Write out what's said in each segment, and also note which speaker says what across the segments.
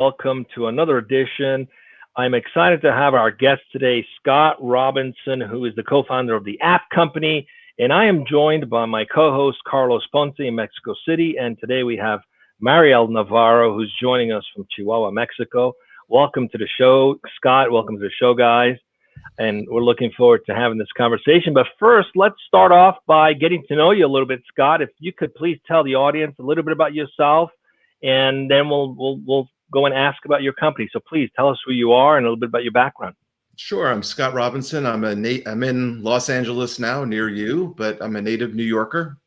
Speaker 1: welcome to another edition. I'm excited to have our guest today, Scott Robinson, who is the co-founder of the App Company, and I am joined by my co-host Carlos Ponce in Mexico City, and today we have Mariel Navarro, who's joining us from Chihuahua, Mexico. Welcome to the show, Scott. Welcome to the show, guys. And we're looking forward to having this conversation. But first, let's start off by getting to know you a little bit, Scott. If you could please tell the audience a little bit about yourself, and then we'll go and ask about your company. So please tell us who you are and a little bit about your background.
Speaker 2: Sure. I'm Scott Robinson. I'm in Los Angeles now, near you, but I'm a native New Yorker,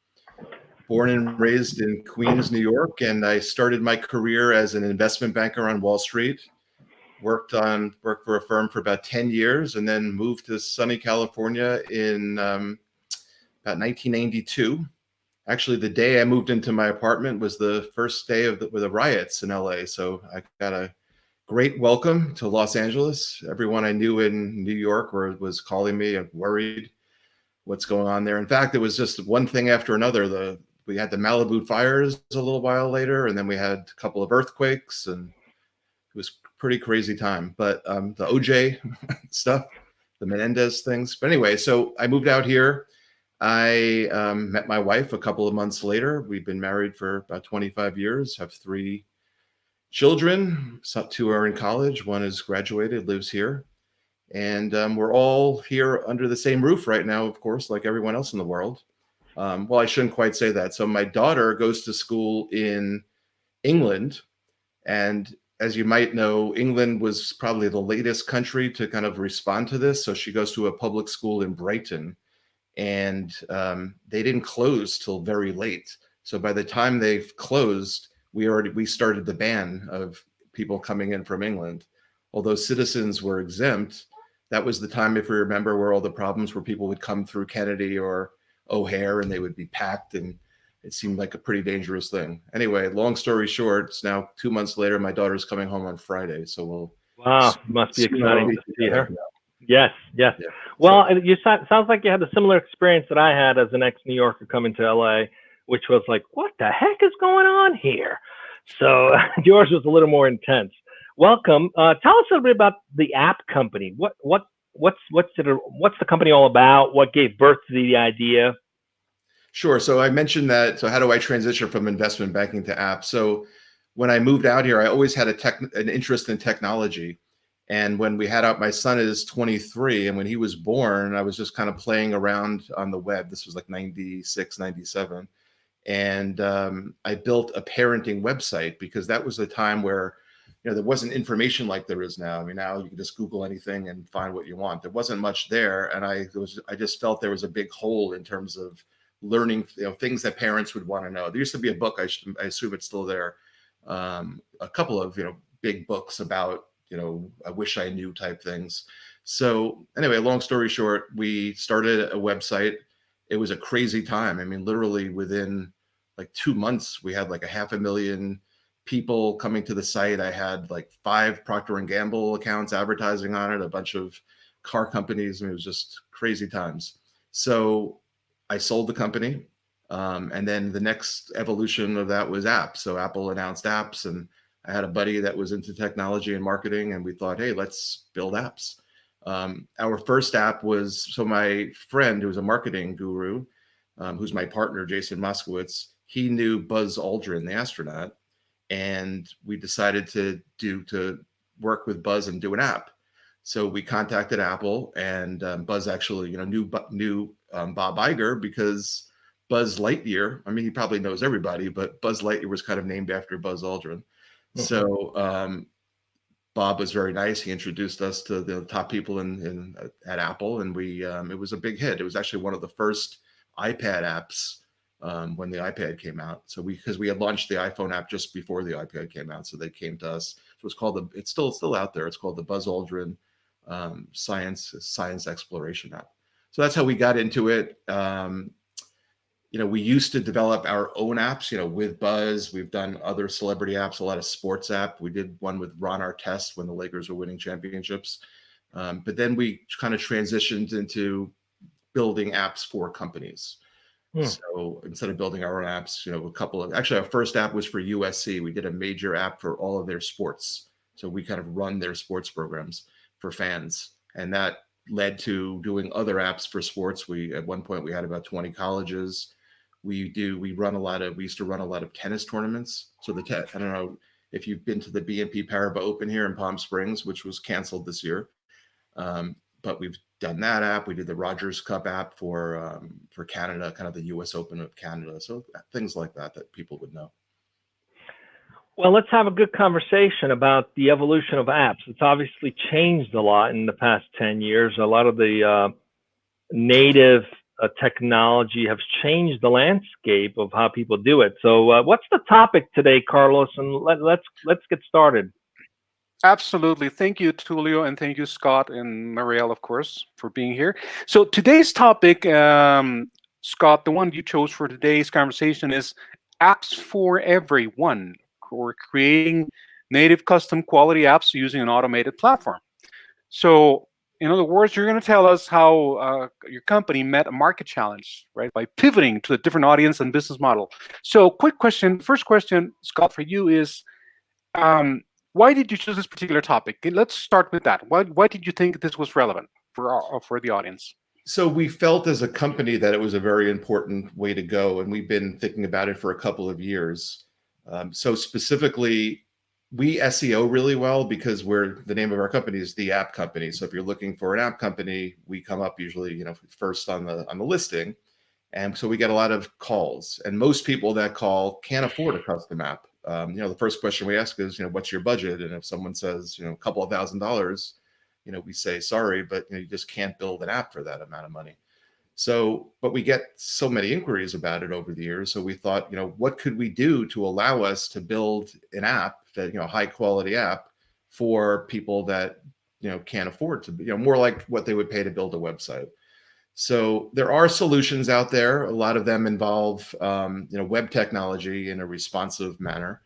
Speaker 2: born and raised in Queens, New York, and I started my career as an investment banker on Wall Street. Worked for a firm for about 10 years, and then moved to sunny California in about 1992. Actually, the day I moved into my apartment was the first day of the riots in LA. So I got a great welcome to Los Angeles. Everyone I knew in New York was calling me and worried what's going on there. In fact, it was just one thing after another. We had the Malibu fires a little while later, and then we had a couple of earthquakes, and it was pretty crazy time. But the OJ stuff, the Menendez things. But anyway, so I moved out here. I met my wife a couple of months later. We've been married for about 25 years, have 3 children. 2 are in college. One is graduated, lives here. And we're all here under the same roof right now, of course, like everyone else in the world. Well, I shouldn't quite say that. So my daughter goes to school in England, and as you might know, England was probably the latest country to kind of respond to this. So she goes to a public school in Brighton, and they didn't close till very late. So by the time they've closed, we started the ban of people coming in from England. Although citizens were exempt, that was the time, if you remember, where all the problems where people would come through Kennedy or O'Hare and they would be packed, and it seemed like a pretty dangerous thing. Anyway, long story short, it's now 2 months later. My daughter's coming home on Friday, so we'll.
Speaker 1: Wow, must be exciting to see her.
Speaker 2: Yeah.
Speaker 1: Yes. Yeah. Well, sounds like you had a similar experience that I had as an ex-New Yorker coming to LA, which was like, what the heck is going on here? So yours was a little more intense. Welcome. Tell us a little bit about the App Company. What's the company all about? What gave birth to the idea?
Speaker 2: Sure. So I mentioned that. So how do I transition from investment banking to apps? So when I moved out here, I always had an interest in technology. And when we had out, my son is 23, and when he was born, I was just kind of playing around on the web. This was like 96, 97. And I built a parenting website because that was the time where, there wasn't information like there is now. I mean, now you can just Google anything and find what you want. There wasn't much there. And I just felt there was a big hole in terms of learning, things that parents would want to know. There used to be a book, I assume it's still there, a couple of, big books about, I wish I knew type things. So anyway, long story short, we started a website. It was a crazy time. I mean, literally within like 2 months, we had like 500,000 people coming to the site. I had like 5 Procter & Gamble accounts advertising on it, a bunch of car companies. I mean, it was just crazy times. So I sold the company. And then the next evolution of that was apps. So Apple announced apps, and I had a buddy that was into technology and marketing, and we thought, hey, let's build apps. Our first app was, so my friend, who was a marketing guru, who's my partner, Jason Moskowitz, he knew Buzz Aldrin, the astronaut, and we decided to work with Buzz and do an app. So we contacted Apple, and Buzz actually, knew Bob Iger, because Buzz Lightyear, I mean, he probably knows everybody, but Buzz Lightyear was kind of named after Buzz Aldrin. Mm-hmm. So Bob was very nice. He introduced us to the top people at Apple, and it was a big hit. It was actually one of the first iPad apps when the iPad came out. So because we had launched the iPhone app just before the iPad came out, so they came to us. So it's called it's still out there. It's called the Buzz Aldrin Science Exploration app. So that's how we got into it. We used to develop our own apps, with Buzz. We've done other celebrity apps, a lot of sports app. We did one with Ron Artest when the Lakers were winning championships. But then we kind of transitioned into building apps for companies.
Speaker 1: Hmm.
Speaker 2: So instead of building our own apps, actually our first app was for USC. We did a major app for all of their sports. So we kind of run their sports programs for fans. And that led to doing other apps for sports. At one point we had about 20 colleges. We used to run a lot of tennis tournaments. So I don't know if you've been to the BNP Paribas Open here in Palm Springs, which was canceled this year. But we've done that app. We did the Rogers Cup app for Canada, kind of the U.S. Open of Canada. So things like that people would know.
Speaker 1: Well, let's have a good conversation about the evolution of apps. It's obviously changed a lot in the past 10 years. A lot of the native technology has changed the landscape of how people do it. So, what's the topic today, Carlos? And let's get started.
Speaker 3: Absolutely. Thank you, Tulio, and thank you, Scott and Marielle, of course, for being here. So today's topic, Scott, the one you chose for today's conversation is apps for everyone, or creating native custom quality apps using an automated platform. So, in other words, you're going to tell us how your company met a market challenge, right, by pivoting to a different audience and business model. So, quick question. First question, Scott, for you is, why did you choose this particular topic? Let's start with that. Why did you think this was relevant for the audience?
Speaker 2: So we felt as a company that it was a very important way to go, and we've been thinking about it for a couple of years. So specifically, we SEO really well because the name of our company is the App Company. So if you're looking for an app company, we come up usually, first on the listing. And so we get a lot of calls, and most people that call can't afford a custom app. The first question we ask is, what's your budget? And if someone says, a couple of $1,000s, we say, sorry, but you just can't build an app for that amount of money. So, but we get so many inquiries about it over the years. So we thought, what could we do to allow us to build an app that, high quality app for people that, can't afford to, more like what they would pay to build a website. So there are solutions out there. A lot of them involve, web technology in a responsive manner.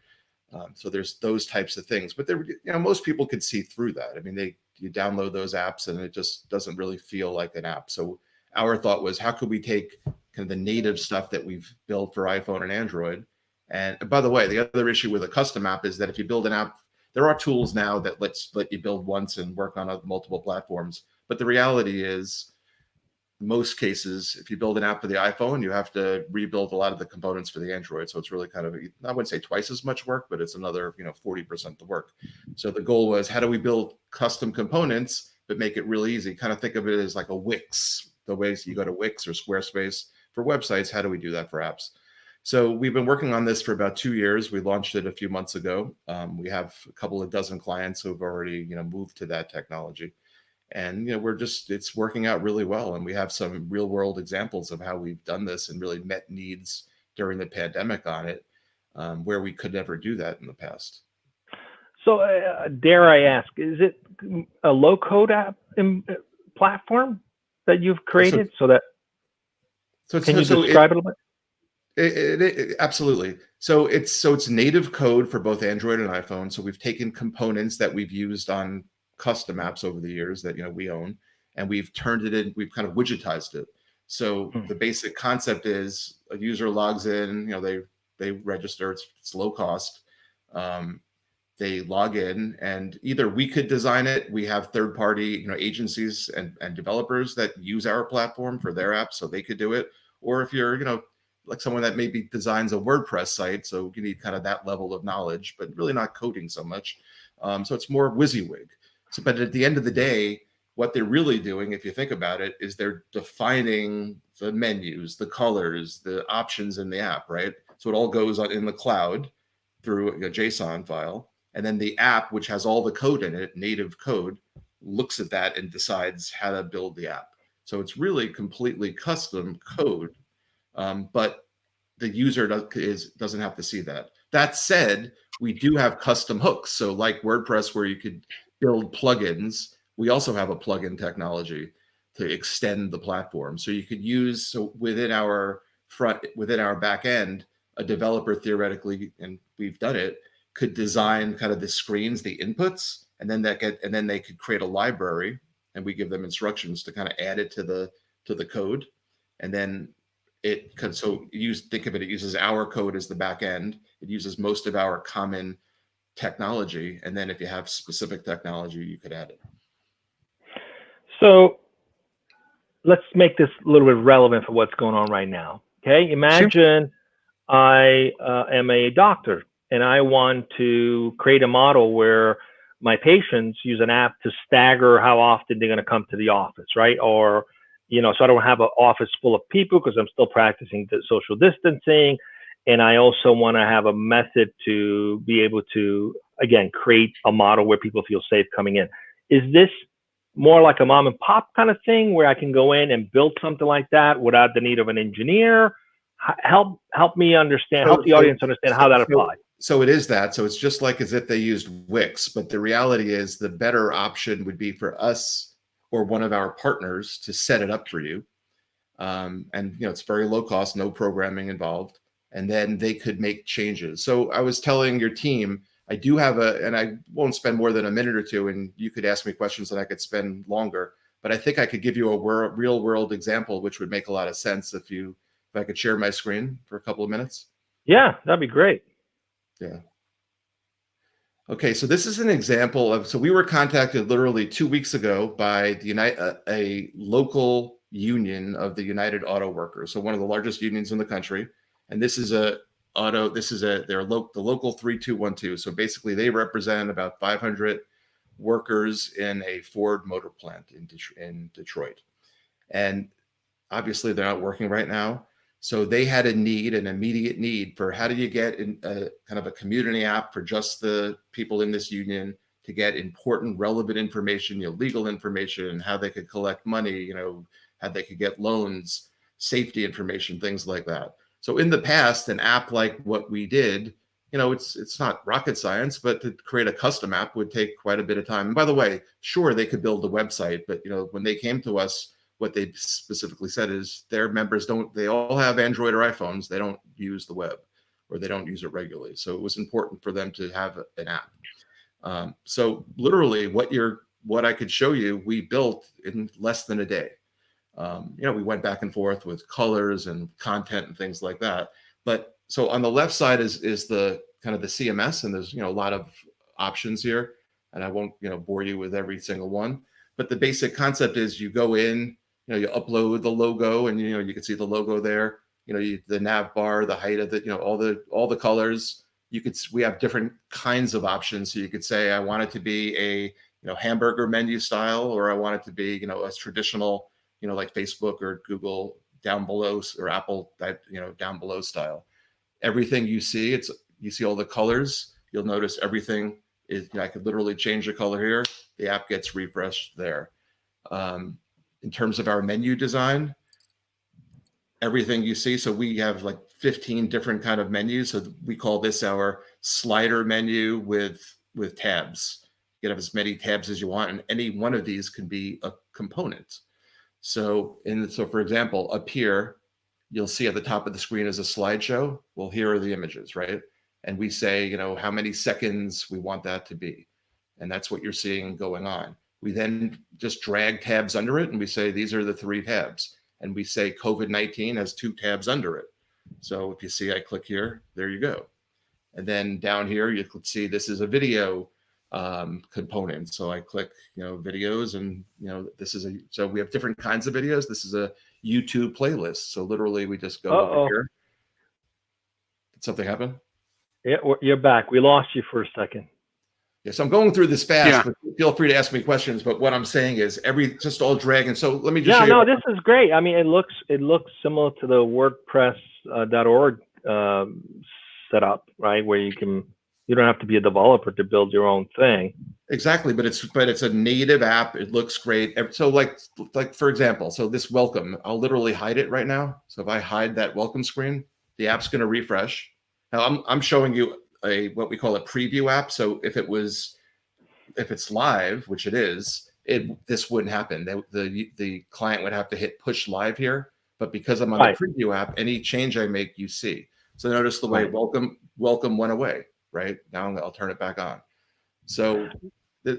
Speaker 2: So there's those types of things, but most people could see through that. I mean, you download those apps and it just doesn't really feel like an app. So our thought was, how could we take kind of the native stuff that we've built for iPhone and Android? And by the way, the other issue with a custom app is that if you build an app, there are tools now that let you build once and work on multiple platforms. But the reality is, most cases, if you build an app for the iPhone, you have to rebuild a lot of the components for the Android. So it's really kind of, I wouldn't say twice as much work, but it's another, 40% the work. So the goal was, how do we build custom components, but make it really easy? Kind of think of it as like a Wix, the ways you go to Wix or Squarespace for websites. How do we do that for apps? So we've been working on this for about 2 years. We launched it a few months ago. We have a couple of dozen clients who've already, moved to that technology. And it's working out really well, and we have some real world examples of how we've done this and really met needs during the pandemic on it, where we could never do that in the past.
Speaker 1: So, dare I ask, is it a low code app platform that you've created? Can you describe it a bit?
Speaker 2: Absolutely. So it's native code for both Android and iPhone. So we've taken components that we've used on custom apps over the years that we own, and we've turned it in. We've kind of widgetized it. So the basic concept is, a user logs in. They register. It's low cost. They log in, and either we could design it. We have third party agencies and developers that use our platform for their apps, so they could do it. Or if you're like someone that maybe designs a WordPress site, so you need kind of that level of knowledge, but really not coding so much. So it's more WYSIWYG. So, but at the end of the day, what they're really doing, if you think about it, is they're defining the menus, the colors, the options in the app, right? So it all goes on in the cloud through a JSON file. And then the app, which has all the code in it, native code, looks at that and decides how to build the app. So it's really completely custom code, but the user doesn't have to see that. That said, we do have custom hooks. So like WordPress, where you could build plugins, we also have a plugin technology to extend the platform. So you could use, within our back end, a developer theoretically, and we've done it, could design kind of the screens, the inputs, and then they could create a library, and we give them instructions to kind of add it to the code. And then think of it, it uses our code as the back end. It uses most of our common technology, and then if you have specific technology, you could add it.
Speaker 1: So let's make this a little bit relevant for what's going on right now. Okay, imagine I am a doctor and I want to create a model where my patients use an app to stagger how often they're going to come to the office, right? Or, so I don't have an office full of people because I'm still practicing the social distancing. And I also want to have a method to be able to, again, create a model where people feel safe coming in. Is this more like a mom and pop kind of thing where I can go in and build something like that without the need of an engineer? Help me understand, help the audience understand how that applies.
Speaker 2: So it is that. So it's just like as if they used Wix, but the reality is the better option would be for us or one of our partners to set it up for you. And it's very low cost, no programming involved, and then they could make changes. So I was telling your team, I do have and I won't spend more than a minute or two, and you could ask me questions that I could spend longer, but I think I could give you a real world example, which would make a lot of sense if I could share my screen for a couple of minutes.
Speaker 1: Yeah, that'd be great.
Speaker 2: Yeah. Okay, so this is an example of, so we were contacted literally 2 weeks ago by a local union of the United Auto Workers, so one of the largest unions in the country, and this is the local 3212. So basically, they represent about 500 workers in a Ford motor plant in Detroit, and obviously they're not working right now. So they had an immediate need for how do you get in a kind of a community app for just the people in this union to get important, relevant information, legal information, how they could collect money, how they could get loans, safety information, things like that. So in the past, an app like what we did, it's not rocket science, but to create a custom app would take quite a bit of time. And by the way, sure, they could build a website, but when they came to us, what they specifically said is their members they all have Android or iPhones. They don't use the web, or they don't use it regularly. So it was important for them to have an app. So literally what I could show you, we built in less than a day. We went back and forth with colors and content and things like that. But so on the left side is the kind of the CMS, and there's, a lot of options here, and I won't, bore you with every single one. But the basic concept is you go in, you upload the logo, and you can see the logo there. The nav bar, the height of it, all the colors. We have different kinds of options. So you could say I want it to be a hamburger menu style, or I want it to be a traditional like Facebook or Google down below, or Apple down below style. Everything you see all the colors. You'll notice everything is. I could literally change the color here. The app gets refreshed there. In terms of our menu design, everything you see, so we have like 15 different kind of menus. So we call this our slider menu with tabs. You can have as many tabs as you want, and any one of these can be a component. So for example, up here, you'll see at the top of the screen is a slideshow. Well, here are the images, right? And we say, how many seconds we want that to be. And that's what you're seeing going on. We then just drag tabs under it, and we say, these are the 3 tabs. And we say COVID-19 has 2 tabs under it. So if you see, I click here, there you go. And then down here, you could see this is a video component. So I click, videos, and, so we have different kinds of videos. This is a YouTube playlist. So literally we just go over here. Did something happen?
Speaker 1: Yeah, you're back. We lost you for a second.
Speaker 2: Yeah, so I'm going through this fast, but feel free to ask me questions. But what I'm saying is just all dragging. So let me just
Speaker 1: show you. This is great. I mean, it looks similar to the WordPress.org setup, right? Where you don't have to be a developer to build your own thing.
Speaker 2: Exactly, but it's a native app. It looks great. So like for example, so this welcome, I'll literally hide it right now. So if I hide that welcome screen, the app's going to refresh. Now I'm showing you what we call a preview app. So if it's live, which it is, this wouldn't happen. The client would have to hit push live here. But because I'm on the preview app, any change I make, you see. So notice the way welcome went away. Right now, I'll turn it back on. So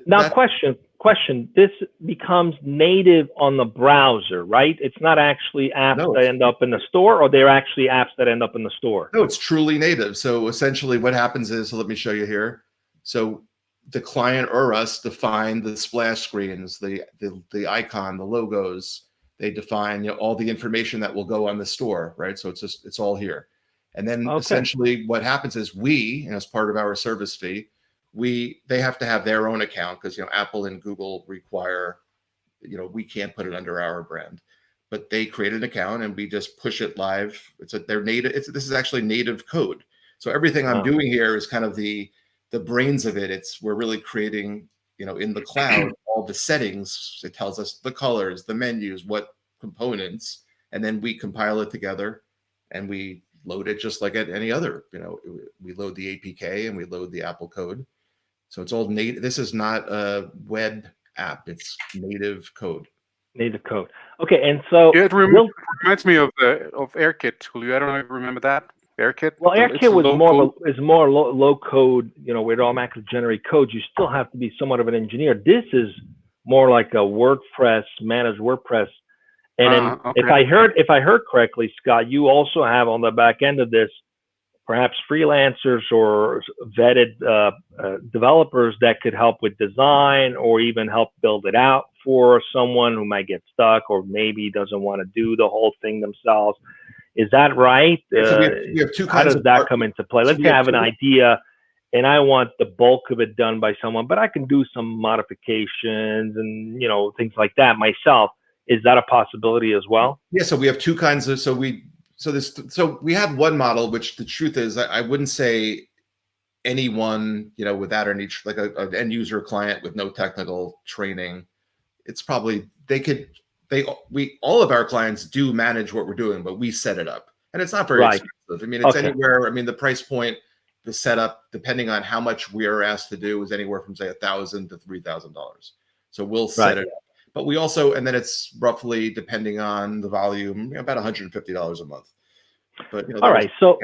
Speaker 1: Now, question. This becomes native on the browser, right? It's not actually apps that end up in the store, or they're actually apps that end up in the store?
Speaker 2: No, it's truly native. So essentially what happens is, so let me show you here. So the client or us define the splash screens, the icon, the logos. They define, you know, all the information that will go on the store, right? So it's all here. And then essentially what happens is we, and as part of our service fee, they have to have their own account, because, you know, Apple and Google require, you know, we can't put it under our brand, but they create an account and we just push it live. Their native. This is actually native code. So everything I'm doing here is kind of the brains of it. We're really creating, you know, in the cloud, all the settings. It tells us the colors, the menus, what components, and then we compile it together and we load it just like at any other, you know, we load the APK and we load the Apple code. So it's all native. This is not a web app. It's native code.
Speaker 1: Native code. Okay, and so
Speaker 3: it reminds me of AirKit, Julio. I don't know if you remember that. AirKit.
Speaker 1: Well, AirKit was more low code, you know, where it automatically generate code. You still have to be somewhat of an engineer. This is more like a WordPress, managed WordPress. And then if I heard correctly, Scott, you also have on the back end of this perhaps freelancers or vetted developers that could help with design or even help build it out for someone who might get stuck or maybe doesn't want to do the whole thing themselves. Is that right?
Speaker 2: So we have two kinds.
Speaker 1: How does that come into play? Let's say I have an idea and I want the bulk of it done by someone, but I can do some modifications and, you know, things like that myself. Is that a possibility as well?
Speaker 2: Yeah. So we have two kinds of, so we have one model, which the truth is I wouldn't say anyone, you know, without any, like an end user client with no technical training, it's probably, all of our clients do manage what we're doing, but we set it up and it's not very expensive. I mean, it's anywhere, I mean, the price point, the setup, depending on how much we are asked to do, is anywhere from say $1,000 to $3,000. So we'll set it up. But we also, and then it's roughly, depending on the volume, about $150 a month. But, you know, all
Speaker 1: right, so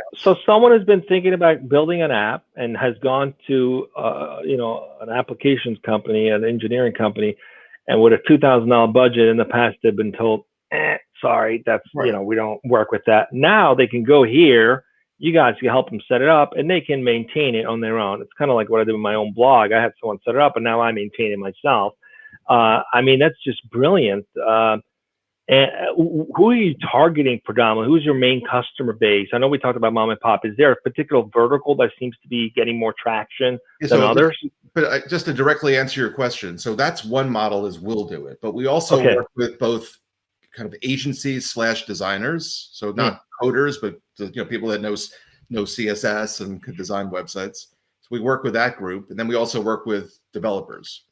Speaker 1: someone has been thinking about building an app and has gone to you know, an applications company, an engineering company, and with a $2,000 budget in the past, they've been told, sorry, that's you know, we don't work with that. Now they can go here. You guys can help them set it up, and they can maintain it on their own. It's kind of like what I did with my own blog. I had someone set it up, and now I maintain it myself. I mean, that's just brilliant. And who are you targeting predominantly? Who's your main customer base? I know we talked about mom and pop. Is there a particular vertical that seems to be getting more traction than others?
Speaker 2: But just to directly answer your question, so that's one model, is we'll do it. But we also work with both kind of agencies / designers. So not coders, but, you know, people that know CSS and could design websites. So we work with that group. And then we also work with developers.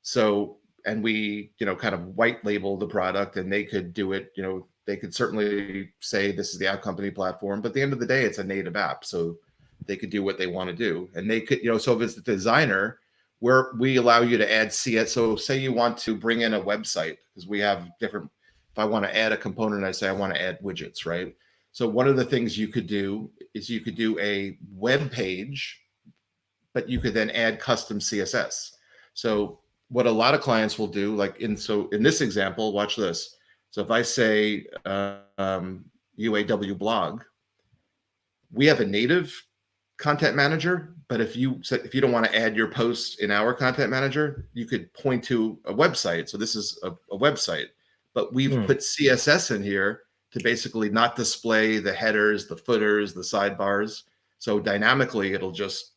Speaker 2: So, and we, you know, kind of white label the product, and they could do it, you know, they could certainly say this is the App Company platform, but at the end of the day, it's a native app. So they could do what they want to do. And they could, you know, so if it's the designer, where we allow you to add CS. So say you want to bring in a website, because we have different, if I want to add a component, I say I want to add widgets, right? So one of the things you could do is you could do a web page, but you could then add custom CSS. So what a lot of clients will do, like in this example, watch this. So if I say UAW blog, we have a native content manager, but if you don't want to add your posts in our content manager, you could point to a website. So this is a website, but we've put CSS in here to basically not display the headers, the footers, the sidebars. So dynamically, it'll just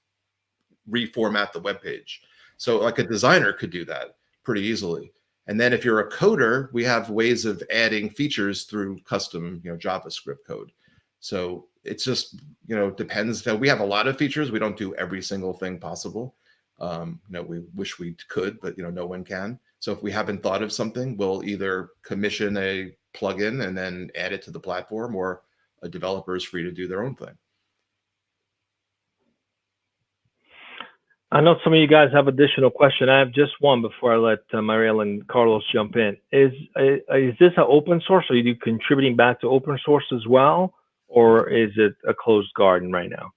Speaker 2: reformat the web page. So like a designer could do that pretty easily. And then if you're a coder, we have ways of adding features through custom, you know, JavaScript code. So it's just, you know, depends. We have a lot of features. We don't do every single thing possible. You know, we wish we could, but, you know, no one can. So if we haven't thought of something, we'll either commission a plugin and then add it to the platform, or a developer is free to do their own thing.
Speaker 1: I know some of you guys have additional question. I have just one before I let Mariel and Carlos jump in. Is this an open source? Are you contributing back to open source as well, or is it a closed garden right now?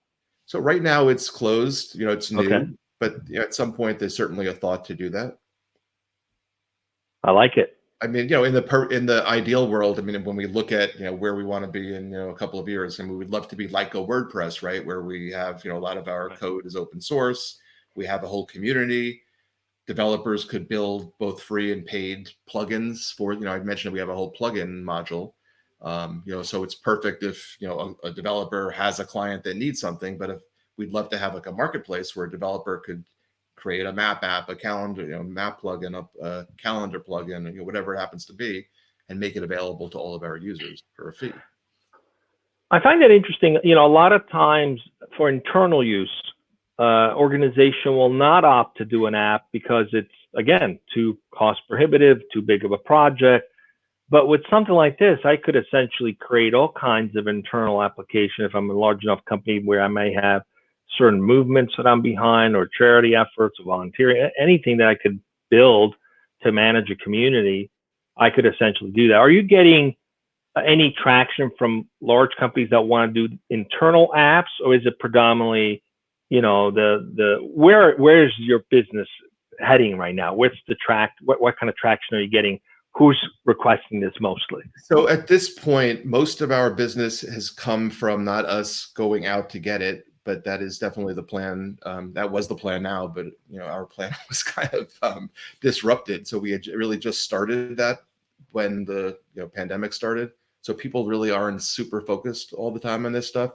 Speaker 2: So right now it's closed. You know, it's new, but at some point, there's certainly a thought to do that.
Speaker 1: I like it.
Speaker 2: I mean, in the ideal world, I mean, when we look at where we want to be in a couple of years, and we would love to be like a WordPress, right, where we have a lot of our code is open source, we have a whole community. Developers could build both free and paid plugins for I mentioned we have a whole plugin module. So it's perfect if a developer has a client that needs something, but if we'd love to have like a marketplace where a developer could create a map app, a calendar, map plugin, a calendar plugin, whatever it happens to be, and make it available to all of our users for a fee.
Speaker 1: I find that interesting. A lot of times for internal use, organization will not opt to do an app because it's, again, too cost prohibitive, too big of a project. But with something like this, I could essentially create all kinds of internal application if I'm a large enough company where I may have certain movements that I'm behind, or charity efforts, or volunteering, anything that I could build to manage a community. I could essentially do that. Are you getting any traction from large companies that want to do internal apps, or is it predominantly, where's your business heading right now? What's the what kind of traction are you getting? Who's requesting this mostly?
Speaker 2: So at this point, most of our business has come from not us going out to get it, but that is definitely the plan. That was the plan now, but our plan was kind of disrupted. So we had really just started that when the pandemic started. So people really aren't super focused all the time on this stuff.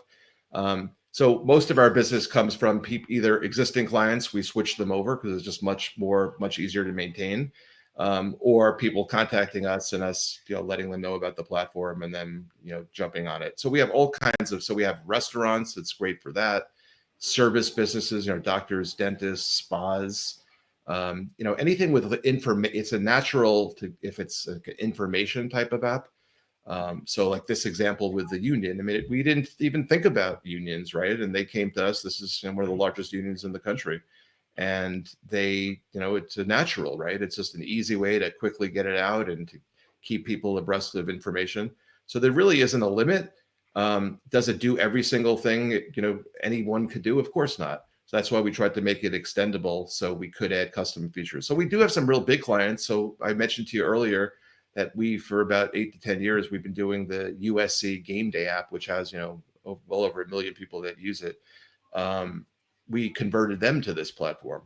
Speaker 2: So most of our business comes from either existing clients, we switch them over because it's just much easier to maintain, or people contacting us and us, letting them know about the platform and then, jumping on it. So we have all kinds of, so we have restaurants, it's great for that. Service businesses, doctors, dentists, spas, anything with information. It's a natural if it's like an information type of app. So like this example with the union, I mean, we didn't even think about unions, right? And they came to us. This is one of the largest unions in the country. And they, it's a natural, right? It's just an easy way to quickly get it out and to keep people abreast of information. So there really isn't a limit. Does it do every single thing, anyone could do? Of course not. So that's why we tried to make it extendable so we could add custom features. So we do have some real big clients. So I mentioned to you earlier that for about 8 to 10 years, we've been doing the USC Game Day app, which has, well over 1 million people that use it. We converted them to this platform.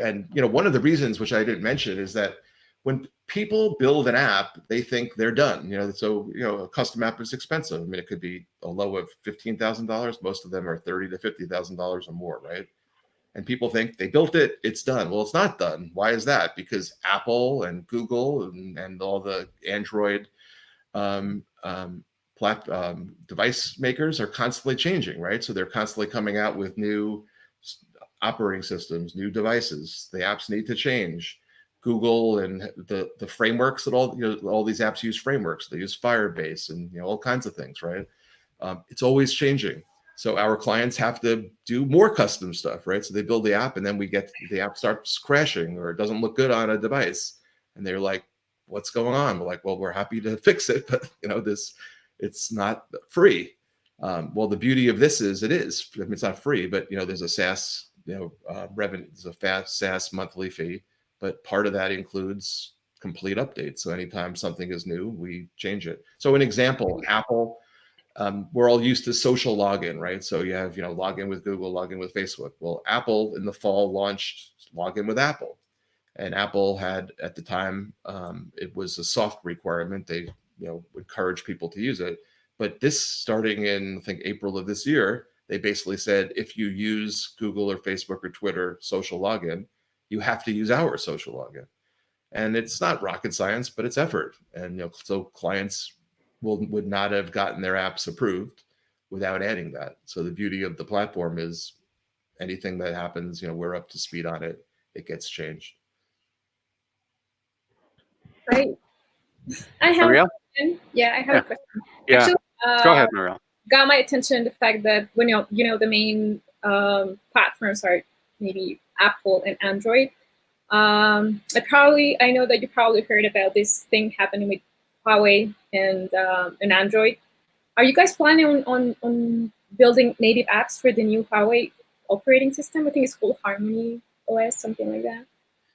Speaker 2: And, one of the reasons, which I didn't mention, is that when people build an app, they think they're done. So, a custom app is expensive. I mean, it could be a low of $15,000. Most of them are $30,000 to $50,000 or more, right? And people think they built it, it's done. Well, it's not done. Why is that? Because Apple and Google and all the Android device makers are constantly changing, right? So they're constantly coming out with new operating systems, new devices. The apps need to change. Google and the frameworks that all these apps use frameworks. They use Firebase and all kinds of things, right? It's always changing. So our clients have to do more custom stuff, right? So they build the app and then the app starts crashing or it doesn't look good on a device. And they're like, what's going on? We're like, well, we're happy to fix it, but it's not free. Well, the beauty of this is it's not free, but there's a SaaS, revenue, there's a fast SaaS monthly fee, but part of that includes complete updates. So anytime something is new, we change it. So an example, Apple, we're all used to social login, right? So you have, login with Google, login with Facebook. Well, Apple in the fall launched login with Apple. And Apple had, at the time, it was a soft requirement. They, encourage people to use it. But this starting in, I think, April of this year, they basically said, if you use Google or Facebook or Twitter social login, you have to use our social login. And it's not rocket science, but it's effort. And, so clients would not have gotten their apps approved without adding that. So the beauty of the platform is anything that happens, we're up to speed on it. It gets changed.
Speaker 4: Right. I have
Speaker 3: Marielle?
Speaker 4: a question. Yeah, I have a question.
Speaker 3: Yeah.
Speaker 4: Actually,
Speaker 3: Go ahead, Marielle.
Speaker 4: got my attention the fact that when the main platforms are maybe Apple and Android. I know that you probably heard about this thing happening with Huawei and Android. Are you guys planning on building native apps for the new Huawei operating system? I think it's called Harmony OS, something like that?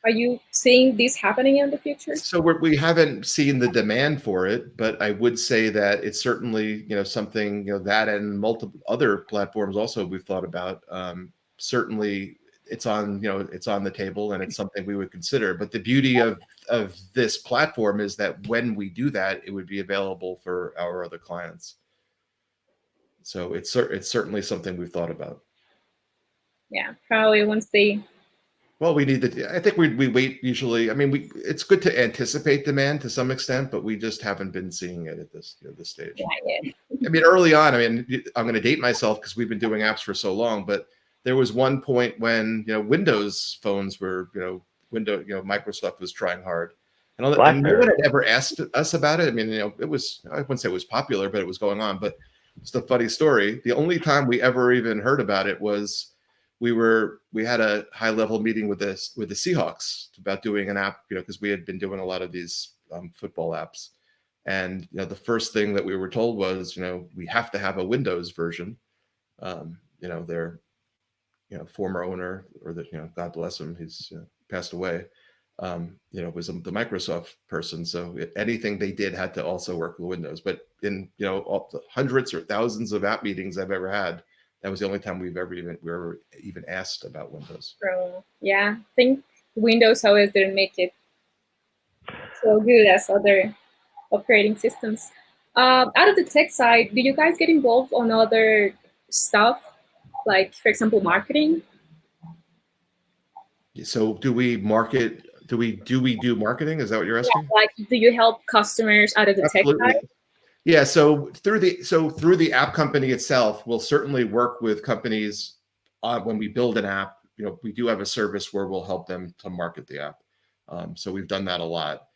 Speaker 4: Are you seeing this happening in the future?
Speaker 2: So we haven't seen the demand for it, but I would say that it's certainly, something, that and multiple other platforms also we've thought about. Certainly it's on, it's on the table and it's something we would consider. But the beauty of this platform is that when we do that, it would be available for our other clients. So it's certainly something we've thought about.
Speaker 4: Yeah, probably once they.
Speaker 2: Well, we need to. I think we wait usually. I mean, it's good to anticipate demand to some extent, but we just haven't been seeing it at this stage.
Speaker 4: Yeah.
Speaker 2: I mean, early on. I mean, I'm going to date myself because we've been doing apps for so long, but there was one point when Windows phones were Microsoft was trying hard, and no one had ever asked us about it. I mean, it was, I wouldn't say it was popular, but it was going on. But it's a funny story. The only time we ever even heard about it was we had a high level meeting with the Seahawks about doing an app, because we had been doing a lot of these football apps, and the first thing that we were told was, we have to have a Windows version. Their former owner, or God bless him, he's passed away. Was the Microsoft person, so anything they did had to also work with Windows. But in all the hundreds or thousands of app meetings I've ever had, that was the only time we were ever even asked about Windows.
Speaker 4: Yeah, I think Windows always didn't make it so good as other operating systems. Out of the tech side, do you guys get involved on other stuff, like, for example, marketing?
Speaker 2: So do we market? Do we do marketing? Is that what you're asking?
Speaker 4: Yeah, like, do you help customers out of the
Speaker 2: Absolutely.
Speaker 4: tech side?
Speaker 2: Yeah, so through the app company itself, we'll certainly work with companies when we build an app. We do have a service where we'll help them to market the app. So we've done that a lot.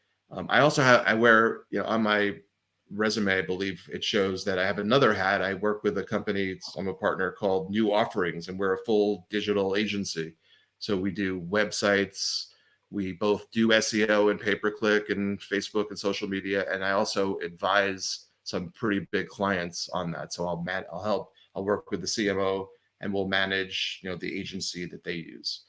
Speaker 2: I also I wear, on my resume, I believe it shows that I have another hat. I work with a company, I'm a partner, called New Offerings, and we're a full digital agency. So we do websites. We both do SEO and pay-per-click and Facebook and social media, and I also advise some pretty big clients on that. So I'll work with the CMO, and we'll manage, the agency that they use.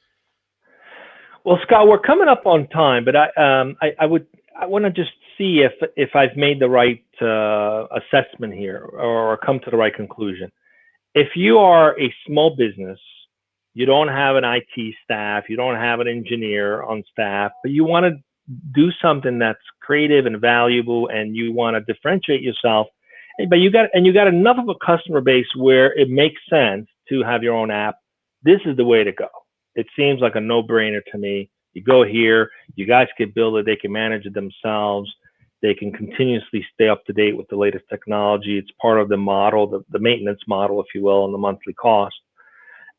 Speaker 1: Well, Scott, we're coming up on time, but I want to just see if I've made the right assessment here, or come to the right conclusion. If you are a small business, you don't have an IT staff, you don't have an engineer on staff, but you want to do something that's creative and valuable, and you want to differentiate yourself, but you got enough of a customer base where it makes sense to have your own app. This is the way to go. It seems like a no-brainer to me. You go here, you guys can build it, they can manage it themselves, they can continuously stay up to date with the latest technology. It's part of the model, the maintenance model, if you will, and the monthly cost.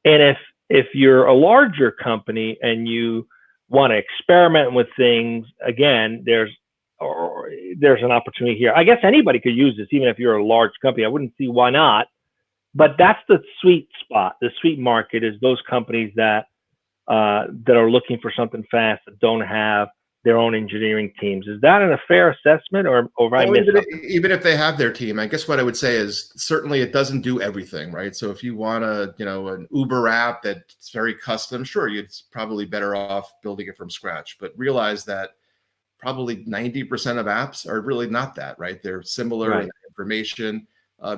Speaker 1: And if you're a larger company and you want to experiment with things, again, there's an opportunity here. I guess anybody could use this, even if you're a large company. I wouldn't see why not. But that's the sweet spot. The sweet market is those companies that are looking for something fast, that don't have their own engineering teams. Is that a fair assessment, or have I missed something?
Speaker 2: Even if they have their team, I guess what I would say is certainly it doesn't do everything, right? So if you want an Uber app that's very custom, sure, it's probably better off building it from scratch. But realize that probably 90% of apps are really not that, right? They're similar in information.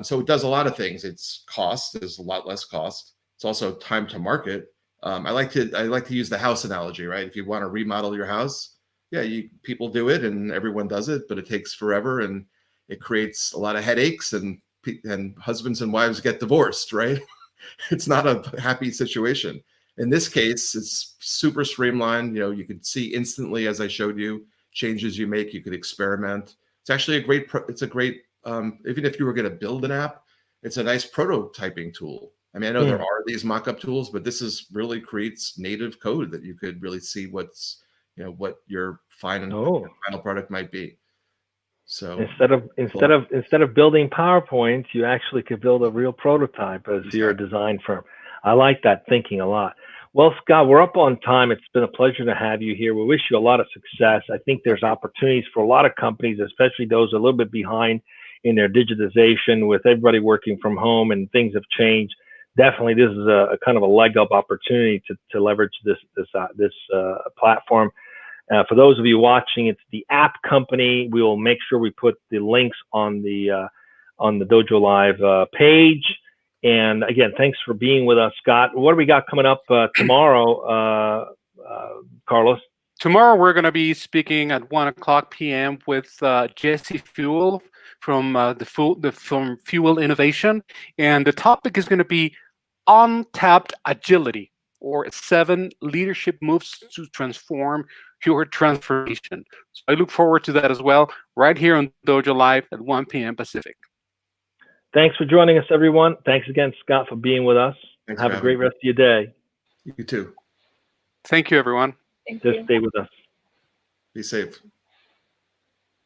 Speaker 2: So it does a lot of things. It's cost. There's a lot less cost. It's also time to market. I like to use the house analogy, right? If you want to remodel your house, yeah, people do it and everyone does it, but it takes forever and it creates a lot of headaches, and husbands and wives get divorced, right? It's not a happy situation. In this case, it's super streamlined. You could see instantly, as I showed you, changes you make. You could experiment. It's actually a great even if you were going to build an app, it's a nice prototyping tool. I mean, I know there are these mock-up tools, but this really creates native code that you could really see what your final product might be. So
Speaker 1: instead of building PowerPoints, you actually could build a real prototype as you're a design firm. I like that thinking a lot. Well, Scott, we're up on time. It's been a pleasure to have you here. We wish you a lot of success. I think there's opportunities for a lot of companies, especially those a little bit behind in their digitization, with everybody working from home and things have changed. definitely this is a kind of a leg up opportunity to leverage this platform. For those of you watching, it's the App Company. We will make sure we put the links on the Dojo Live page. And again, thanks for being with us, Scott. What do we got coming up tomorrow, Carlos?
Speaker 3: Tomorrow we're going to be speaking at 1:00 p.m. with Jesse Fuel from from Fuel Innovation, and the topic is going to be untapped agility, or 7 leadership moves to transform your transformation. So I look forward to that as well, right here on Dojo Live at 1 p.m. Pacific.
Speaker 1: Thanks for joining us, everyone. Thanks again, Scott, for being with us.
Speaker 2: Thanks
Speaker 1: Have a great rest of your day.
Speaker 2: You too.
Speaker 3: Thank you, everyone.
Speaker 4: Thank
Speaker 1: Just
Speaker 4: you.
Speaker 1: stay with us.
Speaker 2: Be safe.